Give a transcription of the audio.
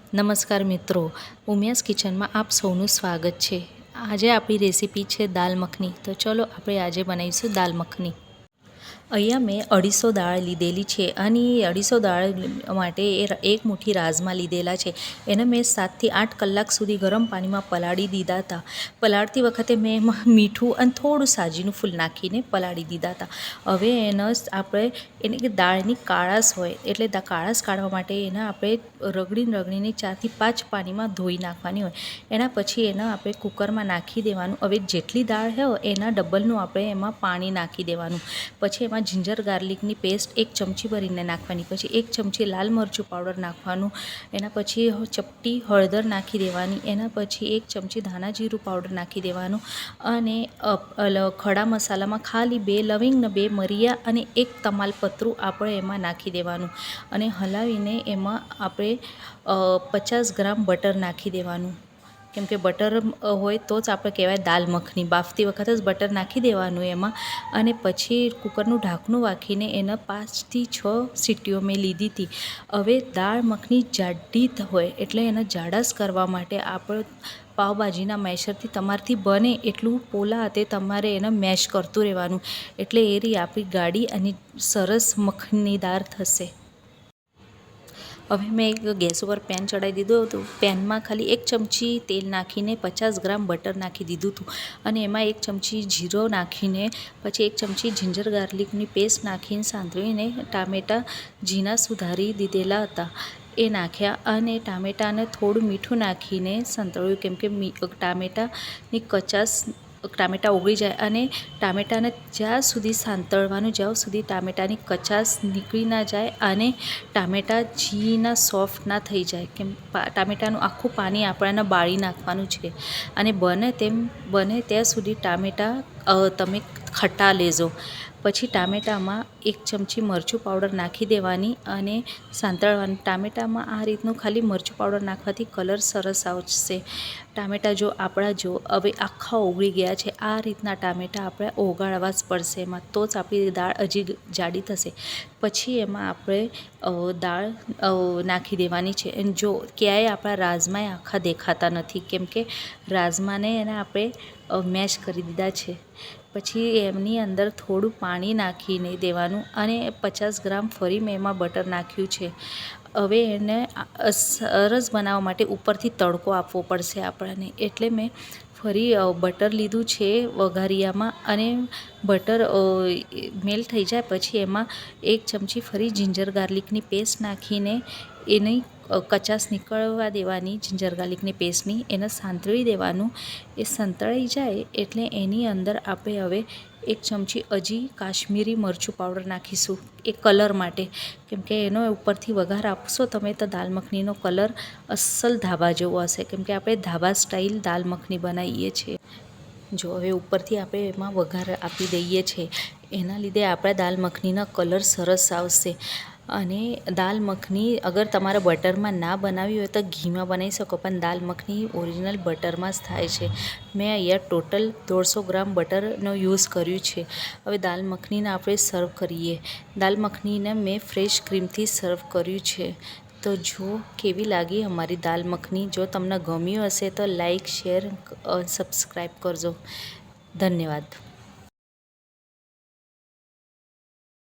નમસ્કાર મિત્રો, ઉમિયાસ કિચનમાં આપ સૌનું સ્વાગત છે। આજે આપણી રેસીપી છે દાલ મખની। તો ચલો આપણે આજે બનાવીશું દાલ મખની। અહીંયા મેં 250 દાળ લીધેલી છે અને એ 250 દાળ માટે એક મુઠ્ઠી રાજમા લીધેલા છે। એને મેં 7થી 8 કલાક સુધી ગરમ પાણીમાં પલાળી દીધા હતા। પલાળતી વખતે મેં એમાં મીઠું અને થોડું સાજીનું ફૂલ નાખીને પલાળી દીધા હતા। હવે એને દાળની કાળાશ હોય એટલે કાળાશ કાઢવા માટે એને આપણે રગડીને 4થી 5 પાણીમાં ધોઈ નાખવાની હોય। એના પછી એને આપણે કુકરમાં નાખી દેવાનું। હવે જેટલી દાળ હોય એના ડબલનું આપણે એમાં પાણી નાખી દેવાનું। પછી એમાં જિંજર ગાર્લિકની પેસ્ટ 1 ચમચી ભરીને નાખવાની। પછી 1 ચમચી લાલ મરચું પાવડર નાખવાનું। એના પછી ચપટી હળદર નાખી દેવાની। એના પછી 1 ચમચી ધાણા જીરું પાવડર નાખી દેવાનું અને ખડા મસાલામાં ખાલી 2 લવિંગ ને 2 મરિયા અને 1 તમાલપત્રું આપણે એમાં નાખી દેવાનું અને હલાવીને એમાં આપણે 50 ગ્રામ બટર નાખી દેવાનું। કેમ કે બટર હોય તો જ આપણે કહેવાય દાલ મખની। બાફતી વખતે જ બટર નાખી દેવાનું એમાં અને પછી કુકરનું ઢાંકણું રાખીને એને 5થી 6 સીટીઓ મેં લીધી હતી। હવે દાળ મખની જાડી હોય એટલે એને જાડાશ કરવા માટે આપણે પાવભાજીના મેશરથી તમારાથી બને એટલું પોલા હાથે તમારે એને મેશ કરતું રહેવાનું એટલે એ રહી આપણી ગાડી અને સરસ મખનીદાર થશે। હવે મેં એક ગેસ ઉપર પેન ચડાવી દીધું હતું। પેનમાં ખાલી 1 ચમચી તેલ નાખીને 50 ગ્રામ બટર નાખી દીધું હતું અને એમાં 1 ચમચી જીરો નાખીને પછી 1 ચમચી જિંજર ગાર્લિકની પેસ્ટ નાખીને સાંતળીને ટામેટાં ઝીણા સુધારી દીધેલા હતા એ નાખ્યા અને ટામેટાને થોડું મીઠું નાખીને સંતળ્યું કેમ કે ટામેટાની ટામેટાં ઓગળી જાય અને ટામેટાને જ્યાં સુધી સાંતળવાનું જ્યાં સુધી ટામેટાની કચાશ નીકળી ના જાય અને ટામેટાં ઝીણા સોફ્ટ ના થઈ જાય કેમ ટામેટાનું આખું પાણી આપણને બાળી નાખવાનું છે અને બને ત્યાં સુધી ટામેટાં તમે ખટ્ટા લેજો। પછી ટામેટામાં 1 ચમચી મરચું પાવડર નાખી દેવાની અને સાંતળવાનું। ટામેટામાં આ રીતનું ખાલી મરચું પાવડર નાખવાથી કલર સરસ આવશે। ટામેટાં આપણા હવે આખા ઓગળી ગયા છે। આ રીતના ટામેટાં આપણે ઓગાળવા જ પડશે એમાં તો જ આપણી દાળ હજી જાડી થશે। પછી એમાં આપણે દાળ નાખી દેવાની છે અને જો ક્યાંય આપણા રાજમાએ આખા દેખાતા નથી કેમ કે રાજમાને આપણે મેશ કરી દીધા છે। પછી એમની અંદર થોડું પાણી નાખીને દેવાનું અને 50 ગ્રામ ફરી મેં એમાં બટર નાખ્યું છે। હવે એને સરસ બનાવવા માટે ઉપરથી તડકો આપવો પડશે આપણને એટલે મેં ફરી બટર લીધું છે વઘારિયામાં અને બટર મેલ્ટ થઈ જાય પછી એમાં 1 ચમચી ફરી જિંજર ગાર્લિકની પેસ્ટ નાખીને એની કચાશ નીકળવા દેવાની જિંજર ગાર્લિકની પેસ્ટની એને સાંતળી દેવાનું। એ સંતળાઈ જાય એટલે એની અંદર આપણે હવે 1 ચમચી હજી કાશ્મીરી મરચું પાવડર નાખીશું એ કલર માટે કેમ કે એનો ઉપરથી વઘાર આપશો તમે તો દાલ મખનીનો કલર અસલ ધાબા જેવો હશે કેમ કે આપણે ધાબા સ્ટાઇલ દાલ મખની બનાવીએ છીએ। જો હવે ઉપરથી આપણે એમાં વઘાર આપી દઈએ છીએ એના લીધે આપણા દાલ મખનીનો કલર સરસ આવશે। અને દાલ મખની અગર તમારે બટરમાં ના બનાવી હોય તો ઘીમાં બનાવી શકો પણ દાલ મખની ઓરિજિનલ બટરમાં જ થાય છે। મેં અહીંયા ટોટલ 150 ગ્રામ બટરનો યુઝ કર્યું છે। હવે દાલ મખનીને આપણે સર્વ કરીએ। દાલ મખનીને મેં ફ્રેશ ક્રીમથી સર્વ કર્યું છે। તો જો કેવી લાગી અમારી દાલ મખની। જો તમને ગમ્યું હશે તો લાઈક શેર સબસ્ક્રાઈબ કરજો। ધન્યવાદ।